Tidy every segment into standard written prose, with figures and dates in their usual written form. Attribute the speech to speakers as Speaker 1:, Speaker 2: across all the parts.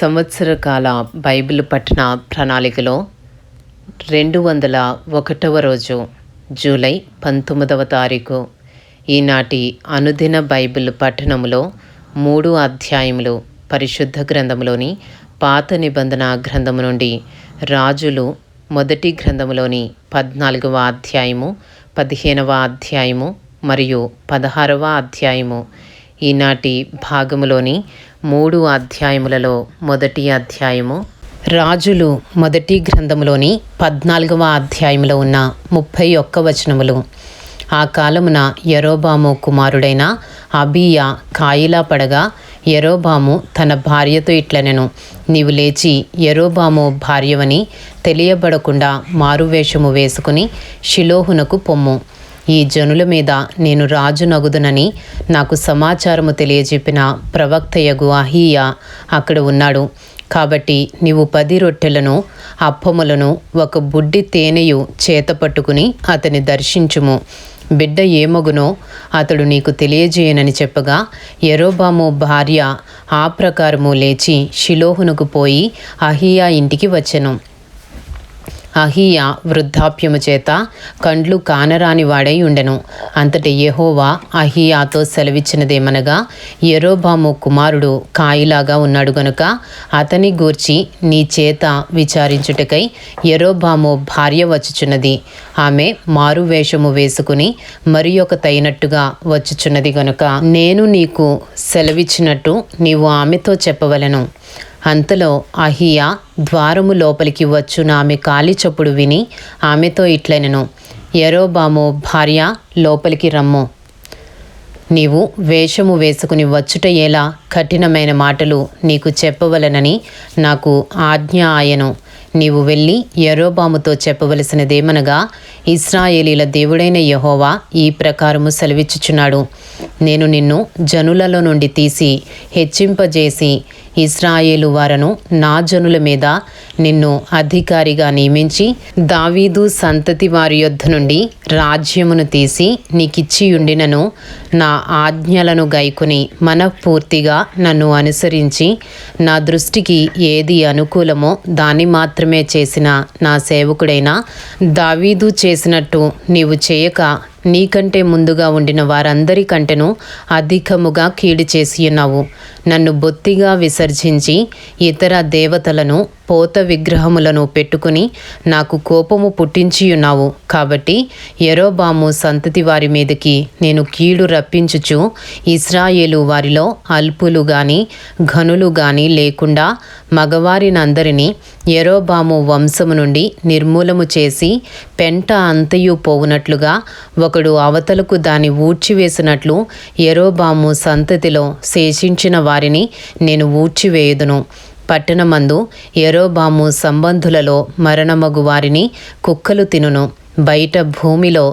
Speaker 1: సంవత్సర కాల బైబిల్ పఠన ప్రణాళికలో 201వ రోజు జూలై 19వ తారీఖు. ఈనాటి అనుదిన బైబిల్ పఠనములో 3 అధ్యాయములు పరిశుద్ధ గ్రంథములోని పాత నిబంధన గ్రంథము నుండి రాజులు మొదటి గ్రంథములోని 14వ అధ్యాయము, 15వ అధ్యాయము మరియు 16వ అధ్యాయము. ఈనాటి భాగములోని 3 అధ్యాయములలో మొదటి అధ్యాయము రాజులు మొదటి గ్రంథములోని 14వ అధ్యాయములో ఉన్న 31 వచనములు. ఆ కాలమున యరొబాము కుమారుడైన అబీయా కాయిలా పడగా యరొబాము తన భార్యతో ఇట్లనెను, నీవు లేచి యరొబాము భార్యవని తెలియబడకుండా మారువేషము వేసుకుని షిలోహునకు పొమ్ము. ఈ జనుల మీద నేను రాజు నగుదునని నాకు సమాచారము తెలియజెప్పిన ప్రవక్తయగు అహీయా అక్కడ ఉన్నాడు. కాబట్టి నీవు 10 రొట్టెలను అప్పములను 1 బుడ్డి తేనెయు చేత పట్టుకుని అతని దర్శించుము. బిడ్డ ఏమగునో అతడు నీకు తెలియజేయనని చెప్పగా యరొబాము భార్య ఆ ప్రకారము లేచి షిలోహునకు పోయి అహీయా ఇంటికి వచ్చెను. అహీయా వృద్ధాప్యము చేత కండ్లు కానరాని వాడై ఉండెను. అంతటి యెహోవా అహీయాతో సెలవిచ్చినదేమనగా, యరొబాము కుమారుడు కాయిలాగా ఉన్నాడు గనుక అతని గూర్చి నీ చేత విచారించుటకై యరొబాము భార్య వచ్చుచున్నది. ఆమె మారువేషము వేసుకుని మరి ఒక తైనట్టుగా వచ్చుచున్నది గనుక నేను నీకు సెలవిచ్చినట్టు నీవు ఆమెతో చెప్పవలెను. అంతలో అహీయా ద్వారము లోపలికి వచ్చున ఆమె కాలి చప్పుడు విని ఆమెతో ఇట్లనెను, యరొబాము భార్య, లోపలికి రమ్ము. నీవు వేషము వేసుకుని వచ్చుట ఎలా? కఠినమైన మాటలు నీకు చెప్పవలనని నాకు ఆజ్ఞ ఆయను. నీవు వెళ్ళి యరొబాముతో చెప్పవలసినదేమనగా, ఇశ్రాయేలీల దేవుడైన యెహోవా ఈ ప్రకారము సెలవిచ్చుచున్నాడు, నేను నిన్ను జనులలో నుండి తీసి హెచ్చింపజేసి ఇశ్రాయేలు వారను నా జనుల మీద నిన్ను అధికారిగా నియమించి దావీదు సంతతి వారి యొద్ద నుండి రాజ్యమును తీసి నీకిచ్చియుండినను నా ఆజ్ఞలను గైకొని మనఃపూర్తిగా నన్ను అనుసరించి నా దృష్టికి ఏది అనుకూలమో దాన్ని మాత్రమే చేసిన నా సేవకుడైన దావీదు చేసినట్టు నీవు చేయక నీకంటే ముందుగా ఉండిన వారందరికంటేనూ అధికముగా కీడు చేసి ఉన్నావు. నన్ను బొత్తిగా విసర్జించి ఇతర దేవతలను పోత విగ్రహములను పెట్టుకుని నాకు కోపము పుట్టించి ఉన్నావు. కాబట్టి యరొబాము సంతతి వారి మీదకి నేను కీడు రప్పించుచు ఇశ్రాయేలు వారిలో అల్పులు గాని ఘనులు గాని లేకుండా మగవారినందరినీ యరొబాము వంశము నుండి నిర్మూలము చేసి పెంట అంతయు పోవునట్లుగా ఒకడు అవతలకు దాన్ని ఊడ్చివేసినట్లు యరొబాము సంతతిలో శేషించిన వారిని నేను ఊడ్చివేయుదును. పట్టణమందు యరొబాము సంబంధులలో మరణమగు వారిని కుక్కలు తినును. బయట భూమిలో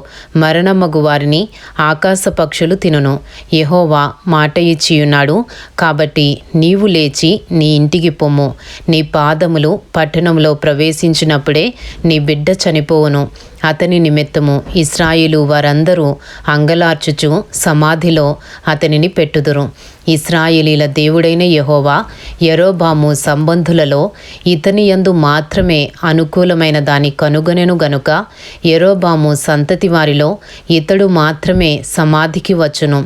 Speaker 1: మరణమగు వారిని ఆకాశ పక్షులు తినును. యెహోవా మాట ఇచ్చియున్నాడు. కాబట్టి నీవు లేచి నీ ఇంటికి పొమ్ము. నీ పాదములు పట్టణంలో ప్రవేశించినప్పుడే నీ బిడ్డ చనిపోవును. అతని నిమిత్తము ఇశ్రాయేలు వారందరూ అంగలార్చుచు సమాధిలో అతనిని పెట్టుదురు. ఇశ్రాయేలీల దేవుడైన యెహోవా యరొబాము సంబంధులలో ఇతని యందు మాత్రమే అనుకూలమైన దాన్ని కనుగొనెను గనుక యరొబాము సంతతి వారిలో ఇతడు మాత్రమే సమాధికి వచ్చును.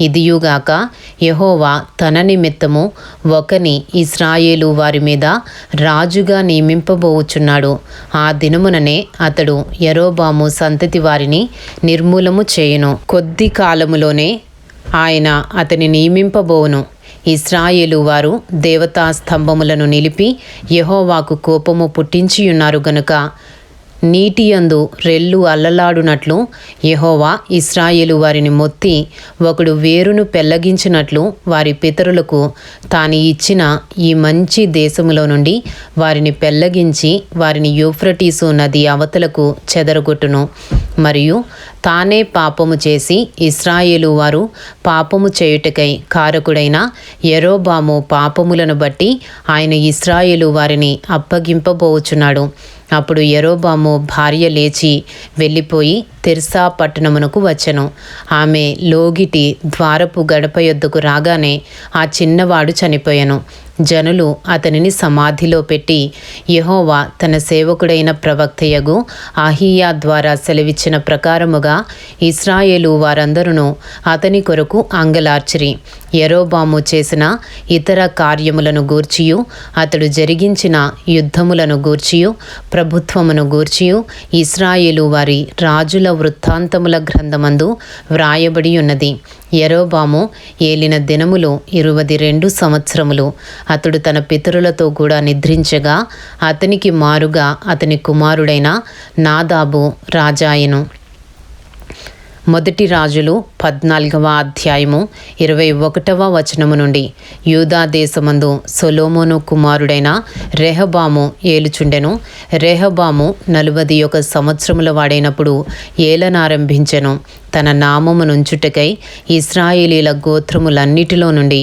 Speaker 1: ఇదియుగాక యెహోవా తన నిమిత్తము ఒకని ఇశ్రాయేలు వారి మీద రాజుగా నియమింపబోచున్నాడు. ఆ దినముననే అతడు యరొబాము సంతతి వారిని నిర్మూలము చేయును. కొద్ది కాలములోనే ఆయన అతని నియమింపబోవును. ఇశ్రాయేలు వారు దేవతా స్తంభములను నిలిపి యెహోవాకు కోపము పుట్టించియున్నారు గనుక నీటి యందు రెల్లు అల్లలాడునట్లు యెహోవా ఇశ్రాయేలు వారిని మొత్తి ఒకడు వేరును పెళ్లగించినట్లు వారి పితరులకు తాను ఇచ్చిన ఈ మంచి దేశములో నుండి వారిని పెళ్లగించి వారిని యూఫ్రటీసు నది అవతలకు చెదరగొట్టును. మరియు తానే పాపము చేసి ఇశ్రాయేలు వారు పాపము చేయుటకై కారకుడైన యరొబాము పాపములను బట్టి ఆయన ఇశ్రాయేలు వారిని అప్పగింపబోచున్నాడు. అప్పుడు యరొబాము భార్య లేచి వెళ్ళిపోయి తిర్సా పట్టణమునకు వచ్చెను. ఆమె లోగిటి ద్వారపు గడప యొద్దకు రాగానే ఆ చిన్నవాడు చనిపోయెను. జనులు అతనిని సమాధిలో పెట్టి యెహోవా తన సేవకుడైన ప్రవక్తయగు అహీయా ద్వారా సెలవిచ్చిన ప్రకారముగా ఇశ్రాయేలు వారందరూ అతని కొరకు అంగలార్చిరి. యరొబాము చేసిన ఇతర కార్యములను గూర్చియు అతడు జరిగించిన యుద్ధములను గూర్చియు ప్రభుత్వమును గూర్చియు ఇశ్రాయేలు వారి రాజుల వృత్తాంతముల గ్రంథమందు వ్రాయబడి ఉన్నది. యరొబాము ఏలిన దినములు 22 సంవత్సరములు. అతడు తన పితరులతో కూడా నిద్రించగా అతనికి మారుగా అతని కుమారుడైన నాదాబు రాజాయెను. మొదటి రాజులు 14వ అధ్యాయము 21వ వచనము నుండి. యూదా దేశమందు సొలొమోను కుమారుడైన రెహబాము ఏలుచుండెను. రెహబాము 41 సంవత్సరముల వాడైనప్పుడు ఏలనారంభించెను. తన నామమునుంచుటకై ఇశ్రాయేలీల గోత్రములన్నిటిలో నుండి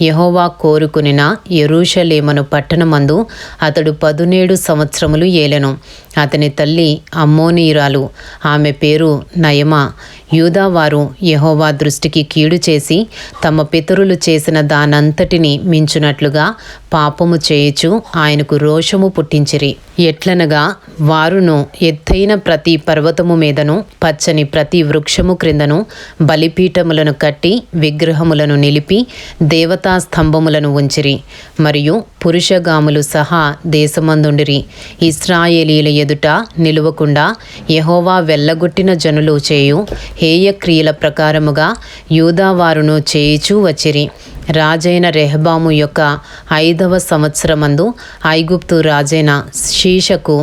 Speaker 1: యెహోవా కోరుకునిన యెరూషలేమును పట్టణమందు అతడు 17 సంవత్సరములు ఏలెను. అతని తల్లి అమ్మోనీయురాలు, ఆమె పేరు నయమా. యూదావారు యెహోవా దృష్టికి కీడు చేసి తమ పితరులు చేసిన దానంతటిని మించునట్లుగా పాపము చేయుచు ఆయనకు రోషము పుట్టించిరి. ఎట్లనగా వారును ఎత్తైన ప్రతి పర్వతము మీదను పచ్చని ప్రతి వృక్షము క్రిందను బలిపీఠములను కట్టి విగ్రహములను నిలిపి దేవతా స్తంభములను ఉంచిరి. మరియు పురుషగాములు సహా దేశమందుండిరి. ఇశ్రాయేలీల ఎదుట నిలువకుండా యెహోవా వెళ్ళగొట్టిన జనులు చేయు హేయ క్రియల ప్రకారముగా యూదావారును చేయుచూ వచ్చిరి. రాజైన రెహబాము యొక్క 5వ సంవత్సరమందు ఐగుప్తు రాజైన షీషకు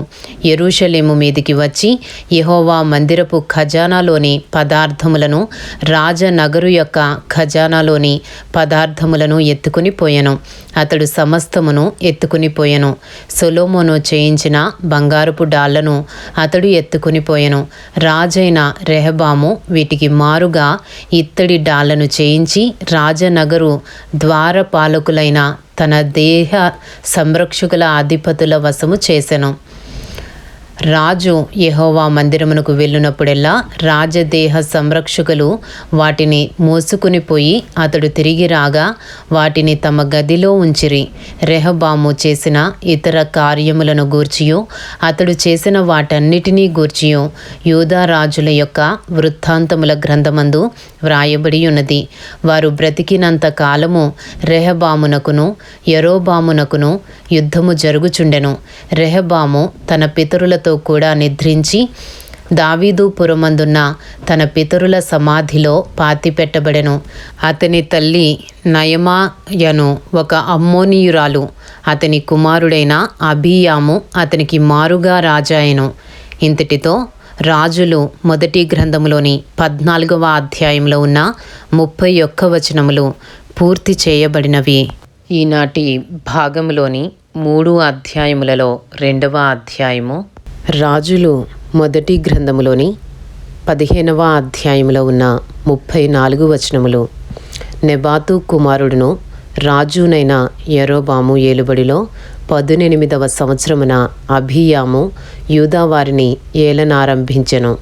Speaker 1: యెరూషలేము మీదికి వచ్చి యెహోవా మందిరపు ఖజానాలోని పదార్థములను రాజనగరు యొక్క ఖజానాలోని పదార్థములను ఎత్తుకుని పోయెను. అతడు సమస్తమును ఎత్తుకుని పోయెను. సొలొమోను చేయించిన బంగారపు డాళ్లను అతడు ఎత్తుకుని పోయెను. రాజైన రెహబాము వీటికి మారుగా ఇత్తడి డాళ్లను చేయించి రాజనగరు ద్వారపాలకులైన తన దేహ సంరక్షకుల అధిపతుల వశము చేసెను. రాజు యెహోవా మందిరమునకు వెళ్ళినప్పుడెల్లా రాజదేహ సంరక్షకులు వాటిని మోసుకుని పోయి అతడు తిరిగి రాగా వాటిని తమ గదిలో ఉంచిరి. రెహబాము చేసిన ఇతర కార్యములను గూర్చియు అతడు చేసిన వాటన్నిటినీ గూర్చియు యూదా రాజుల యొక్క వృత్తాంతముల గ్రంథమందు వ్రాయబడి ఉన్నది. వారు బ్రతికినంత కాలము రెహబామునకును యరొబామునకును యుద్ధము జరుగుచుండెను. రెహబాము తన పితరులతో కూడా నిద్రించి దావీదు పురమందున్న తన పితరుల సమాధిలో పాతిపెట్టబడెను. అతని తల్లి నయమాయను ఒక అమ్మోనీయురాలు. అతని కుమారుడైన అబీయాము అతనికి మారుగా రాజాయెను. ఇంతటితో రాజులు మొదటి గ్రంథములోని 14వ అధ్యాయంలో ఉన్న 31 వచనములు పూర్తి చేయబడినవి. ఈనాటి భాగంలోని 3 అధ్యాయములలో 2వ అధ్యాయము రాజులు మొదటి గ్రంథములోని 15వ అధ్యాయంలో ఉన్న 34 వచనములు. నెబాతు కుమారుడును రాజునైన యరొబాము ఏలుబడిలో 18వ సంవత్సరమున అబీయాము యూదావారిని ఏలనారంభించెను.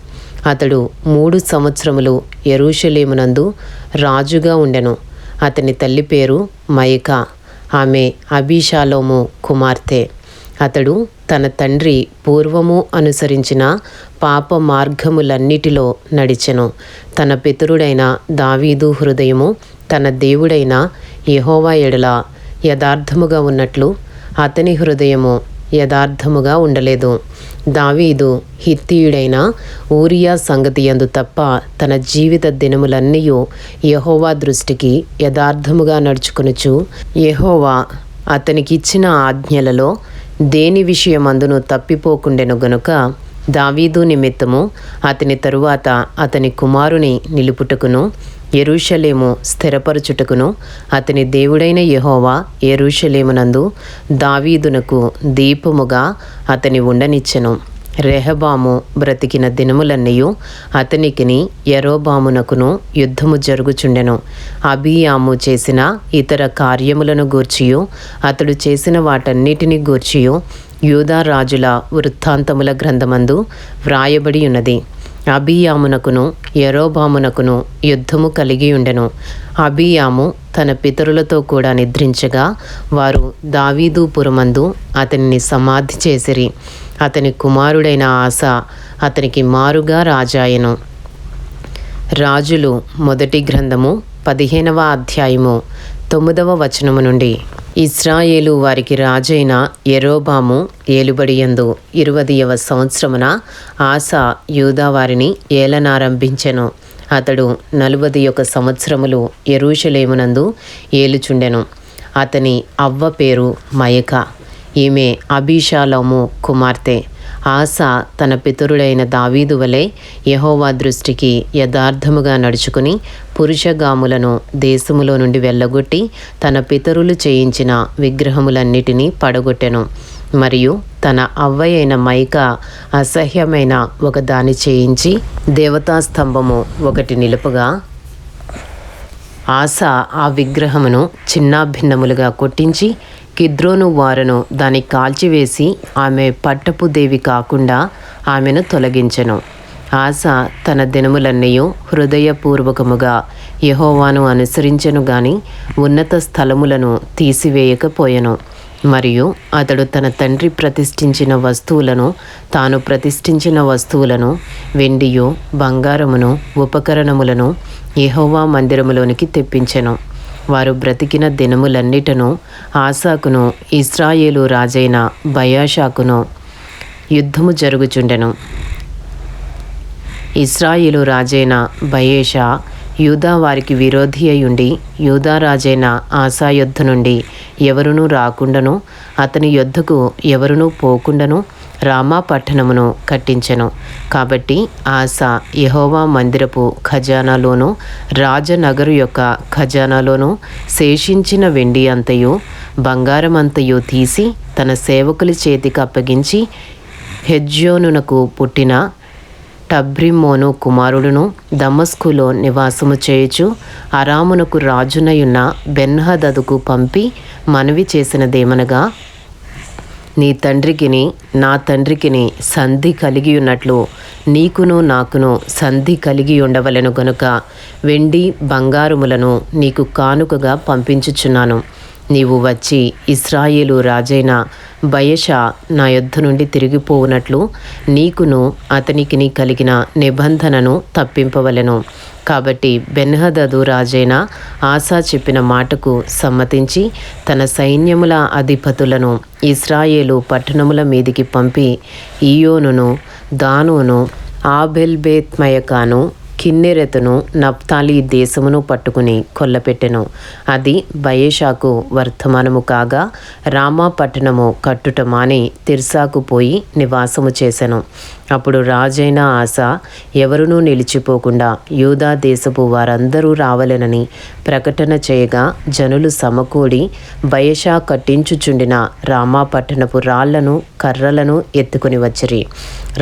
Speaker 1: అతడు 3 సంవత్సరములు యెరూషలేమునందు రాజుగా ఉండెను. అతని తల్లి పేరు మయకా. ఆమె అబీషాలోము కుమార్తె. అతడు తన తండ్రి పూర్వము అనుసరించిన పాప మార్గములన్నిటిలో నడిచెను. తన పితరుడైన దావీదు హృదయము తన దేవుడైన యెహోవా ఎడల యథార్థముగా ఉన్నట్లు అతని హృదయము యథార్థముగా ఉండలేదు. దావీదు హిత్తీయుడైన ఊరియా సంగతి యందు తప్ప తన జీవిత దినములన్నీయు యెహోవా దృష్టికి యథార్థముగా నడుచుకొనుచు యెహోవా అతనికిచ్చిన ఆజ్ఞలలో దేని విషయమందును తప్పిపోకుండెను గనుక దావీదు నిమిత్తము అతని తరువాత అతని కుమారుని నిలుపుటకును యెరూషలేము స్థిరపరచుటకును అతని దేవుడైన యెహోవా యెరూషలేమునందు దావీదునకు దీపముగా అతని ఉండనిచ్చెను. రెహబాము బ్రతికిన దినములన్నీయు అతనికిని యరొబామునకును యుద్ధము జరుగుచుండెను. అబీయాము చేసిన ఇతర కార్యములను గూర్చియు అతడు చేసిన వాటన్నిటిని గూర్చియు యూదా రాజుల వృత్తాంతముల గ్రంథమందు వ్రాయబడి ఉన్నది. అబీయామునకును యరొబామునకును యుద్ధము కలిగి ఉండెను. అబీయాము తన పితరులతో కూడా నిద్రించగా వారు దావీదు పురమందు అతనిని సమాధి చేసిరి. అతని కుమారుడైన ఆసా అతనికి మారుగా రాజాయెను. రాజులు మొదటి గ్రంథము 15వ అధ్యాయము 9వ వచనము నుండి. ఇశ్రాయేలు వారికి రాజైన యరొబాము ఏలుబడియందు 20వ సంవత్సరమున ఆసా యూదా వారిని ఏలనారంభించెను. అతడు 41 సంవత్సరములు యెరూషలేమునందు ఏలుచుండెను. అతని అవ్వ పేరు మయక, ఈమె అబీషాలోము కుమార్తె. ఆసా తన పితరుడైన దావీదు వలె యెహోవా దృష్టికి యథార్థముగా నడుచుకుని పురుషగాములను దేశములో నుండి వెళ్ళగొట్టి తన పితరులు చేయించిన విగ్రహములన్నిటినీ పడగొట్టెను. మరియు తన అవ్వయైన మైక అసహ్యమైన ఒక దాని చేయించి దేవతాస్తంభము ఒకటి నిలుపగా ఆసా ఆ విగ్రహమును చిన్నాభిన్నములుగా కొట్టించి కిద్రోను వారును దాన్ని కాల్చివేసి ఆమె పట్టపు దేవి కాకుండా ఆమెను తొలగించెను. ఆసా తన దినములన్నయూ హృదయపూర్వకముగా యెహోవాను అనుసరించెను గాని ఉన్నత స్థలములను తీసివేయకపోయెను. మరియు అతడు తన తండ్రి ప్రతిష్ఠించిన వస్తువులను, తాను ప్రతిష్ఠించిన వస్తువులను, వెండియు బంగారమును ఉపకరణములను యెహోవా మందిరములోనికి తెప్పించెను. వారు బ్రతికిన దినములన్నిటను ఆసాకును ఇశ్రాయేలు రాజైన బయాషాకును యుద్ధము జరుగుచుండెను. ఇశ్రాయేలు రాజైన బయేషా యూదా వారికి విరోధి అయ్యుండి యూదా రాజైన ఆసా యొద్ద నుండి ఎవరునూ రాకుండాను అతని యొద్దకు ఎవరునూ పోకుండాను రామా పట్టణమును కట్టించెను. కాబట్టి ఆసా యెహోవా మందిరపు ఖజానాలోను రాజనగరు యొక్క ఖజానాలోను శేషించిన వెండి అంతయు బంగారమంతయు తీసి తన సేవకుల చేతికి అప్పగించి హెజ్యోనునకు పుట్టిన టబ్రిమ్మోను కుమారుడును దమస్కులో నివాసము చేయుచు అరామునకు రాజునయున్న బెన్హదదుకు పంపి మనవి చేసినదేమనగా, నీ తండ్రికిని నా తండ్రికిని సంధి కలిగి ఉన్నట్లు నీకును నాకును సంధి కలిగి ఉండవలెను గనుక వెండి బంగారములను నీకు కానుకగా పంపించుచున్నాను. నీవు వచ్చి ఇశ్రాయేలు రాజైన బయషా నా యొద్ద నుండి తిరిగిపోవునట్లు నీకును అతనికిని కలిగిన నిబంధనను తప్పింపవలెను. కాబట్టి బెన్హదదు రాజైన ఆసా చెప్పిన మాటకు సమ్మతించి తన సైన్యముల అధిపతులను ఇశ్రాయేలు పట్టణముల మీదికి పంపి ఈయోనును దానును ఆబెల్బేత్మయకాను కిన్నెరెతును నప్తాలి దేశమును పట్టుకుని కొల్లపెట్టెను. అది బయేషాకు వర్తమానము కాగా రామా పట్టణము కట్టుట మాని తిర్సాకు పోయి నివాసము చేసెను. అప్పుడు రాజైన ఆసా ఎవరునూ నిలిచిపోకుండా యూదా దేశపు వారందరూ రావలెనని ప్రకటన చేయగా జనులు సమకూడి బయషా కట్టించుచుండిన రామా పట్టణపు రాళ్లను కర్రలను ఎత్తుకుని వచ్చిరి.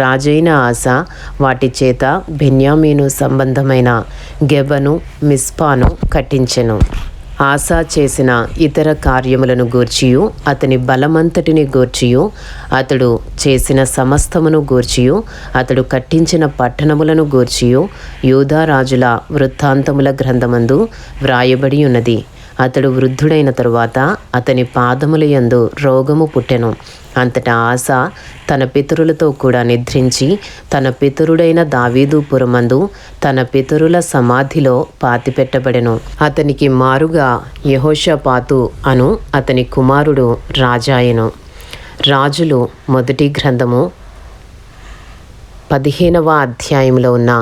Speaker 1: రాజైన ఆసా వాటి చేత బెన్యామీను సంబంధమైన గెబను మిస్పాను కట్టించెను. ఆసా చేసిన ఇతర కార్యములను గూర్చియు అతని బలమంతటిని గూర్చియు అతడు చేసిన సమస్తమును గూర్చియు అతడు కట్టించిన పట్టణములను గూర్చియు యూదా రాజుల వృత్తాంతముల గ్రంథమందు వ్రాయబడి ఉన్నది. అతడు వృద్ధుడైన తరువాత అతని పాదముల యందు రోగము పుట్టెను. అంతటా ఆసా తన పితరులతో కూడా నిద్రించి తన పితరుడైన దావీదు పురమందు తన పితరుల సమాధిలో పాతిపెట్టబడెను. అతనికి మారుగా యెహోషాపాతు అను అతని కుమారుడు రాజాయెను. రాజులు మొదటి గ్రంథము 15వ అధ్యాయంలో ఉన్న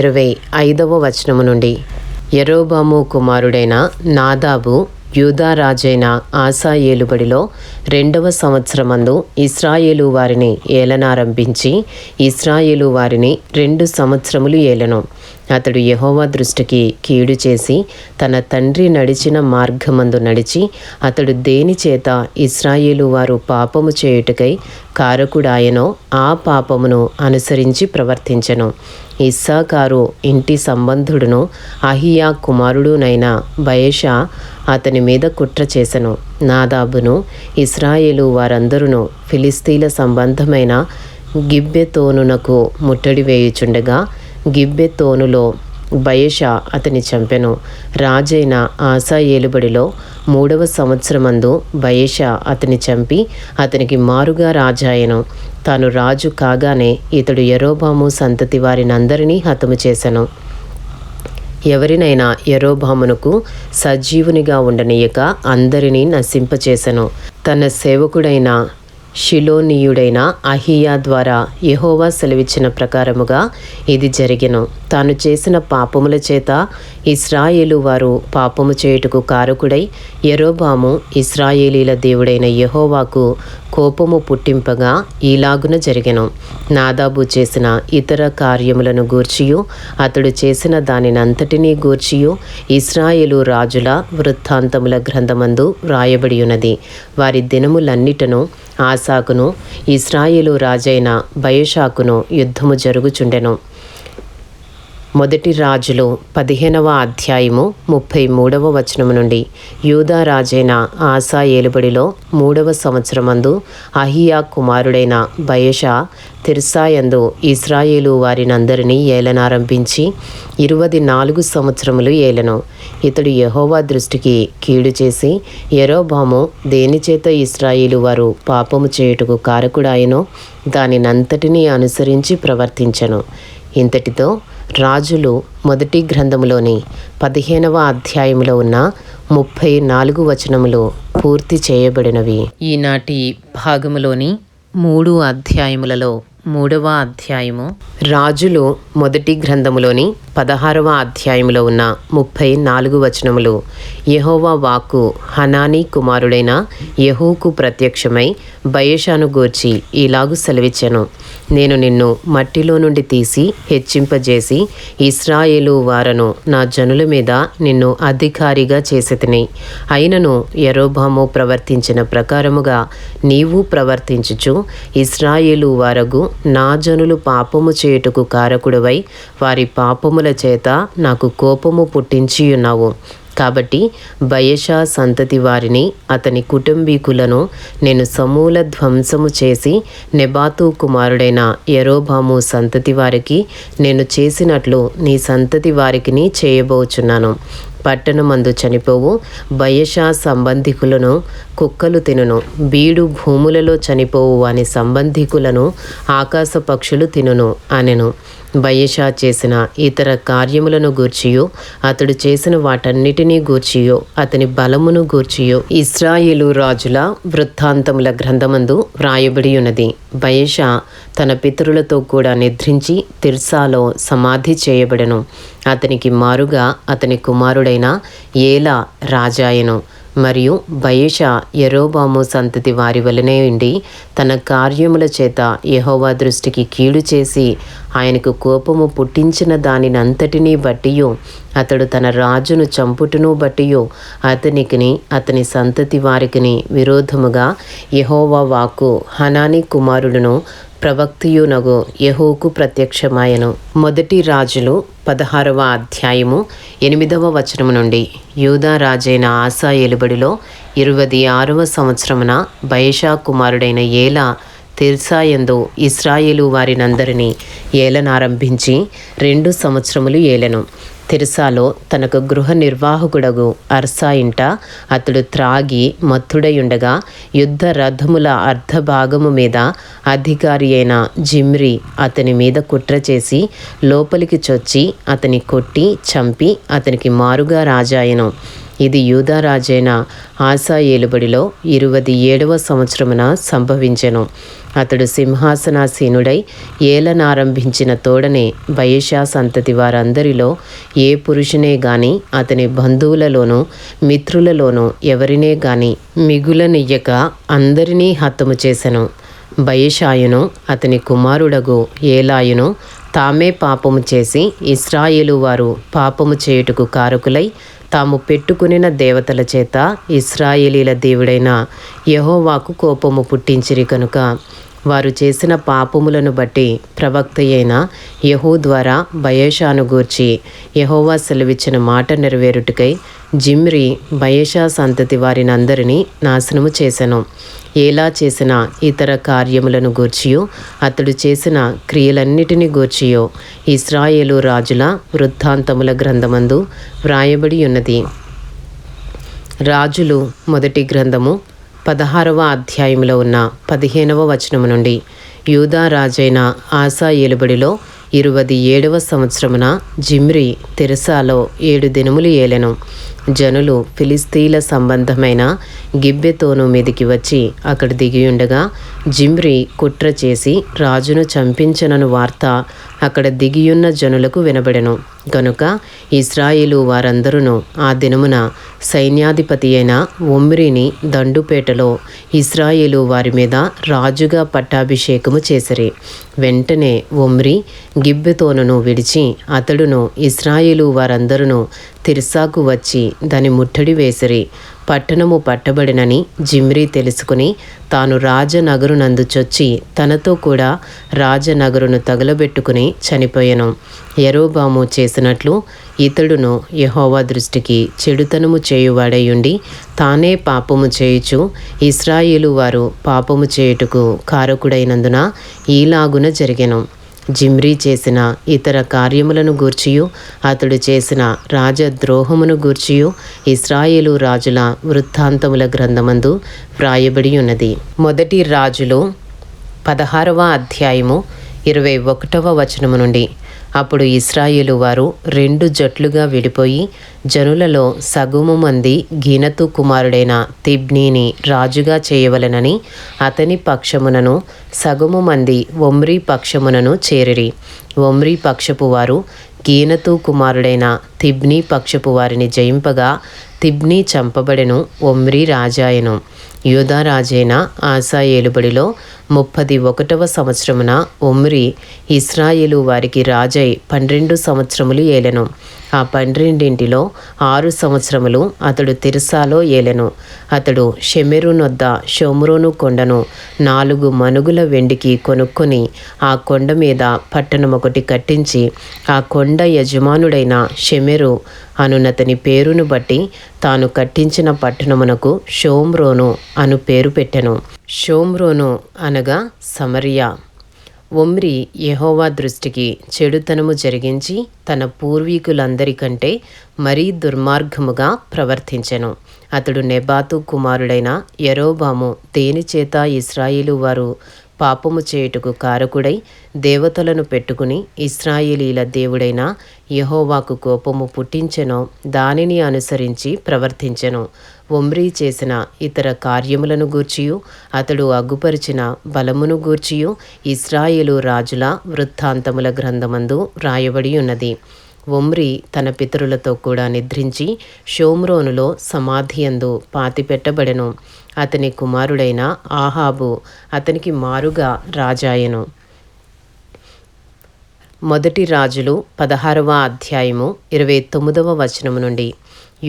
Speaker 1: 25వ వచనము నుండి. యరొబాము కుమారుడైన నాదాబు యూదా రాజైన ఆసా ఏలుబడిలో 2వ సంవత్సరమందు ఇశ్రాయేలు వారిని ఏలనారంభించి ఇశ్రాయేలు వారిని 2 సంవత్సరములు ఏలెను. అతడు యెహోవా దృష్టికి కీడు చేసి తన తండ్రి నడిచిన మార్గమందు నడిచి అతడు దేని చేత ఇశ్రాయేలు వారు పాపము చేయుటకై కారకుడాయనో ఆ పాపమును అనుసరించి ప్రవర్తించెను. ఇస్సాకారు ఇంటి సంబంధుడును అహియా కుమారుడునైన బయషా అతని మీద కుట్ర చేసెను. నాదాబును ఇశ్రాయేలు వారందరూ ఫిలిస్తీన్ల సంబంధమైన గిబ్బెతోనునకు ముట్టడి వేయుచుండగా గిబ్బెతోనులో బయెషా అతని చంపెను. రాజైన ఆసా ఏలుబడిలో 3వ సంవత్సరమందు బయెషా అతని చంపి అతనికి మారుగా రాజాయెను. తాను రాజు కాగానే ఇతడు యరొబాము సంతతి వారినందరినీ హతము చేసెను. ఎవరినైనా యరొబామునకు సజీవునిగా ఉండనీయక అందరినీ నశింపచేసెను. తన సేవకుడైన షిలోనీయుడైన అహీయా ద్వారా యెహోవా సెలవిచ్చిన ప్రకారముగా ఇది జరిగెను. తాను చేసిన పాపముల చేత ఇశ్రాయేలు వారు పాపము చేయుటకు కారకుడై యరొబాము ఇశ్రాయేలీల దేవుడైన యెహోవాకు కోపము పుట్టింపగా ఈలాగున జరిగెను. నాదాబు చేసిన ఇతర కార్యములను గూర్చియు అతడు చేసిన దానినంతటినీ గూర్చియు ఇశ్రాయేలు రాజుల వృత్తాంతముల గ్రంథమందు వ్రాయబడి ఉన్నది. వారి దినములన్నిటను ఆసాకును ఇశ్రాయేలు రాజైన బయెషాకును యుద్ధము జరుగుచుండెను. మొదటి రాజులు 15వ అధ్యాయము 33వ వచనము నుండి. యూదా రాజైన ఆసా ఏలుబడిలో 3వ సంవత్సరమందు అహీయా కుమారుడైన బయెషా తిర్సాయందు ఇశ్రాయేలు వారినందరినీ ఏలనారంభించి 24 సంవత్సరములు ఏలెను. ఇతడు యెహోవా దృష్టికి కీడు చేసి యరొబాము దేనిచేత ఇశ్రాయేలు వారు పాపము చేయుటకు కారకుడాయనో దానినంతటినీ అనుసరించి ప్రవర్తించెను. ఇంతటితో రాజులు మొదటి గ్రంథములోని 15వ అధ్యాయములో ఉన్న 34 వచనములు పూర్తి చేయబడినవి. ఈనాటి భాగములోని 3 అధ్యాయములలో 3వ అధ్యాయము రాజులు మొదటి గ్రంథములోని 16వ అధ్యాయములో ఉన్న 34 వచనములు. యెహోవా వాక్కు హనానీ కుమారుడైన యెహూకు ప్రత్యక్షమై బయెషాను గూర్చి ఇలాగు సెలవిచ్చెను. నేను నిన్ను మట్టిలో నుండి తీసి హెచ్చింపజేసి ఇశ్రాయేలు వారను నా జనుల మీద నిన్ను అధికారిగా చేసితిని. అయినను యరొబాము ప్రవర్తించిన ప్రకారముగా నీవు ప్రవర్తించుచు ఇశ్రాయేలు వారగు నా జనులు పాపము చేయుటకు కారకుడవై వారి పాపముల చేత నాకు కోపము పుట్టించియున్నావు. కాబట్టి బయెషా సంతతి వారిని అతని కుటుంబీకులను నేను సమూల ధ్వంసము చేసి నెబాతు కుమారుడైన యరొబాము సంతతి వారికి నేను చేసినట్లు నీ సంతతి వారికిని చేయబోచున్నాను. పట్టణమందు చనిపోవు బయెషా సంబంధికులను కుక్కలు తినును. బీడు భూములలో చనిపోవు వాని సంబంధికులను ఆకాశ పక్షులు తినును అనెను. బయెషా చేసిన ఇతర కార్యములను గూర్చియో అతడు చేసిన వాటన్నిటినీ గూర్చియో అతని బలమును గూర్చియో ఇశ్రాయేలు రాజుల వృత్తాంతముల గ్రంథమందు వ్రాయబడి ఉన్నది. బయెషా తన పితరులతో కూడా నిద్రించి తిర్సాలో సమాధి చేయబడెను. అతనికి మారుగా అతని కుమారుడైన ఏలా రాజాయెను. మరియు బయెషా యరొబాము సంతతి వారి వలనే ఉండి తన కార్యముల చేత యెహోవా దృష్టికి కీడు చేసి ఆయనకు కోపము పుట్టించిన దానినంతటినీ బట్టియు అతడు తన రాజును చంపుటను బట్టియు అతనికిని అతని సంతతి వారికిని విరోధముగా యెహోవా వాక్కు హనానీ కుమారుడును ప్రవక్తయునగు యెహూకు ప్రత్యక్షమాయెను. మొదటి రాజులు 16వ అధ్యాయము 8వ వచనము నుండి. యూదా రాజైన ఆసా ఏలుబడిలో 26వ సంవత్సరమున బయెషా కుమారుడైన ఏలా తిర్సాయందు ఇశ్రాయేలు వారినందరినీ ఏలనారంభించి 2 సంవత్సరములు ఏలెను. తిర్సాలో తనకు గృహ నిర్వాహకుడగు అర్సా ఇంట అతడు త్రాగి మత్తుడయుండగా యుద్ధ రథముల అర్ధభాగము మీద అధికారి అయిన జిమ్రి అతని మీద కుట్ర చేసి లోపలికి చొచ్చి అతని కొట్టి చంపి అతనికి మారుగా రాజాయెను. ఇది యూదా రాజైన ఆసా ఏలుబడిలో 27వ సంవత్సరమున సంభవించెను. అతడు సింహాసనాసీనుడై ఏలనారంభించిన తోడనే బయెషా సంతతి వారందరిలో ఏ పురుషునే గాని అతని బంధువులలోనూ మిత్రులలోనూ ఎవరినే గాని మిగులనియ్యక అందరినీ హతము చేసెను. బయెషాయును అతని కుమారుడగు ఏలాయును తామే పాపము చేసి ఇశ్రాయేలు వారు పాపము చేయుటకు కారకులై తాము పెట్టుకునిన దేవతల చేత ఇశ్రాయేలీల దేవుడైన యెహోవాకు కోపము పుట్టించిరి కనుక వారు చేసిన పాపములను బట్టి ప్రవక్త అయిన యెహూ ద్వారా బయెషాను గూర్చి యెహోవా సెలవిచ్చిన మాట నెరవేరుటకై జిమ్రి బయెషా సంతతి వారినందరినీ నాశనము చేసెను. ఏలా చేసిన ఇతర కార్యములను గూర్చియు అతడు చేసిన క్రియలన్నిటిని గూర్చియో ఇశ్రాయేలు రాజుల వృత్తాంతముల గ్రంథమందు వ్రాయబడి ఉన్నది. రాజులు మొదటి గ్రంథము 16వ అధ్యాయంలో ఉన్న 15వ వచనము నుండి, యూదా రాజైన ఆసా ఏలుబడిలో 27వ సంవత్సరమున జిమ్రీ తిర్సాలో 7 దినములు ఏలెను. జనులు ఫిలిస్తీన్ల సంబంధమైన గిబ్బెతోను మీదికి వచ్చి అక్కడ దిగియుండగా జిమ్రీ కుట్ర చేసి రాజును చంపించనను వార్త అక్కడ దిగియున్న జనులకు వినబడెను. గనుక ఇశ్రాయేలు వారందరూ ఆ దినమున సైన్యాధిపతి అయిన ఒమ్రీని దండుపేటలో ఇశ్రాయేలు వారి మీద రాజుగా పట్టాభిషేకము చేసిరి. వెంటనే ఒమ్రీ గిబ్బెతోనును విడిచి అతడును ఇశ్రాయేలు వారందరూ తిర్సాకు వచ్చి దాని ముట్టడి వేసిరి. పట్టణము పట్టబడినని జిమ్రీ తెలుసుకుని తాను రాజనగరునందు చొచ్చి తనతో కూడా రాజనగరును తగలబెట్టుకుని చనిపోయెను. యరొబాము చేసినట్లు ఇతడును యెహోవా దృష్టికి చెడుతనము చేయువాడయుండి తానే పాపము చేయుచు ఇశ్రాయేలు వారు పాపము చేయుటకు కారకుడైనందున ఈలాగున జరిగెను. జిమ్రీ చేసిన ఇతర కార్యములను గూర్చియు అతడు చేసిన రాజద్రోహమును గూర్చియు ఇశ్రాయేలు రాజుల వృత్తాంతముల గ్రంథమందు వ్రాయబడి ఉన్నది. మొదటి రాజులు 16వ అధ్యాయము 21వ వచనము నుండి, అప్పుడు ఇశ్రాయేలు వారు 2 జట్లుగా విడిపోయి జనులలో సగము మంది గీనతు కుమారుడైన తిబ్నీని రాజుగా చేయవలెనని అతని పక్షమునను సగము మంది ఒమ్రీ పక్షమునను చేరిరి. ఒమ్రీ పక్షపు వారు గీనతు కుమారుడైన తిబ్నీ పక్షపు వారిని జయింపగా తిబ్నీ చంపబడెను. ఒమ్రీ రాజాయెను. యూదా రాజైన ఆసా ఏలుబడిలో 31వ సంవత్సరమున ఒమ్రీ ఇశ్రాయేలు వారికి రాజై 12 సంవత్సరములు ఏలెను. ఆ 12 6 సంవత్సరములు అతడు తిర్సాలో ఏలెను. అతడు షెమెరు నొద్ద షోమ్రోను కొండను 4 మనుగుల వెండికి కొనుక్కొని ఆ కొండ మీద పట్టణమొకటి కట్టించి ఆ కొండ యజమానుడైన షెమెరు అనునతని పేరును బట్టి తాను కట్టించిన పట్టణమునకు షోమ్రోను అను పేరు పెట్టెను. షోమ్రోను అనగా సమరియా. ఒమ్రీ యెహోవా దృష్టికి చెడుతనము జరిగించి తన పూర్వీకులందరికంటే మరీ దుర్మార్గముగా ప్రవర్తించెను. అతడు నెబాతు కుమారుడైన యరొబాము దేనిచేత ఇశ్రాయేలు వారు పాపము చేయుటకు కారకుడై దేవతలను పెట్టుకుని ఇశ్రాయేలీల దేవుడైన యెహోవాకు కోపము పుట్టించెనో దానిని అనుసరించి ప్రవర్తించెను. ఒమ్రీ చేసిన ఇతర కార్యములను గూర్చియు అతడు అగ్గుపరిచిన బలమును గూర్చియు ఇశ్రాయేలు రాజుల వృత్తాంతముల గ్రంథమందు వ్రాయబడి ఉన్నది. ఒమ్రీ తన పితరులతో కూడా నిద్రించి షోమ్రోనులో సమాధియందు పాతిపెట్టబడెను. అతని కుమారుడైన ఆహాబు అతనికి మారుగా రాజాయెను. మొదటి రాజులు 16వ అధ్యాయము 29వ వచనము నుండి,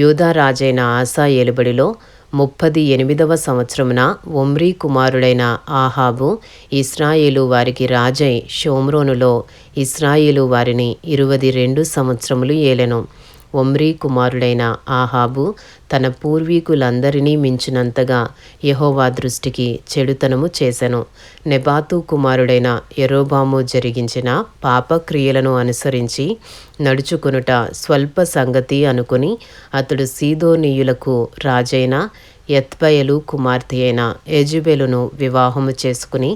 Speaker 1: యూదా రాజైన ఆసా ఏలుబడిలో 38వ సంవత్సరమున ఒమ్రీ కుమారుడైన ఆహాబు ఇశ్రాయేలు వారికి రాజై షోమ్రోనులో ఇశ్రాయేలు వారిని 22 సంవత్సరములు ఏలెను. ఒమ్రీ కుమారుడైన ఆహాబు తన పూర్వీకులందరినీ మించినంతగా యెహోవా దృష్టికి చెడుతనము చేసెను. నెబాతు కుమారుడైన యరొబాము జరిగించిన పాపక్రియలను అనుసరించి నడుచుకొనుట స్వల్ప సంగతి అనుకుని అతడు సీదోనీయులకు రాజైన ఎత్బయలు కుమార్తె అయిన యెజెబెలును వివాహము చేసుకుని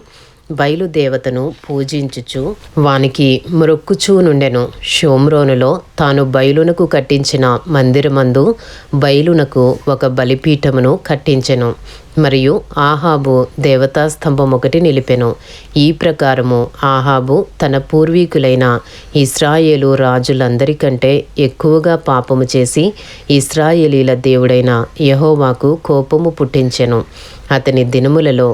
Speaker 1: బయలుదేవతను పూజించుచు వానికి మ్రొక్కుచూ నుండెను. షోమ్రోనులో తాను బయలునకు కట్టించిన మందిరమందు బయలునకు ఒక బలిపీఠమును కట్టించెను. మరియు ఆహాబు దేవతాస్తంభం ఒకటి నిలిపెను. ఈ ప్రకారము ఆహాబు తన పూర్వీకులైన ఇశ్రాయేలు రాజులందరికంటే ఎక్కువగా పాపము చేసి ఇశ్రాయేలీల దేవుడైన యెహోవాకు కోపము పుట్టించెను. అతని దినములలో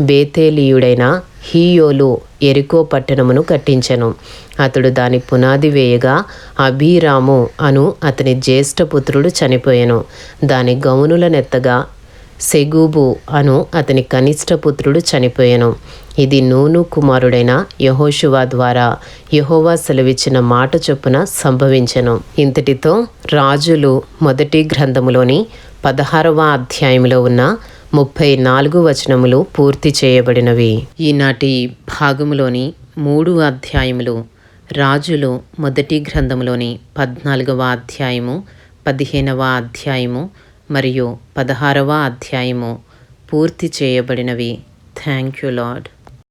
Speaker 1: బేతేలీయుడైన హీయోలు యెరికో పట్టణమును కట్టించెను. అతడు దాని పునాది వేయగా అబీరాము అను అతని జ్యేష్ఠపుత్రుడు చనిపోయెను. దాని గౌనులనెత్తగా సెగూబు అను అతని కనిష్ఠపుత్రుడు చనిపోయెను. ఇది నూను కుమారుడైన యెహోషువ ద్వారా యెహోవా సెలవిచ్చిన మాట చొప్పున సంభవించెను. ఇంతటితో రాజులు మొదటి గ్రంథములోని 16వ అధ్యాయంలో ఉన్న 34 వచనములు పూర్తి చేయబడినవి. ఈనాటి భాగములోని 3 అధ్యాయములు రాజులు మొదటి గ్రంథములోని 14వ అధ్యాయము, 15వ అధ్యాయము మరియు 16వ అధ్యాయము పూర్తి చేయబడినవి. Thank you lord.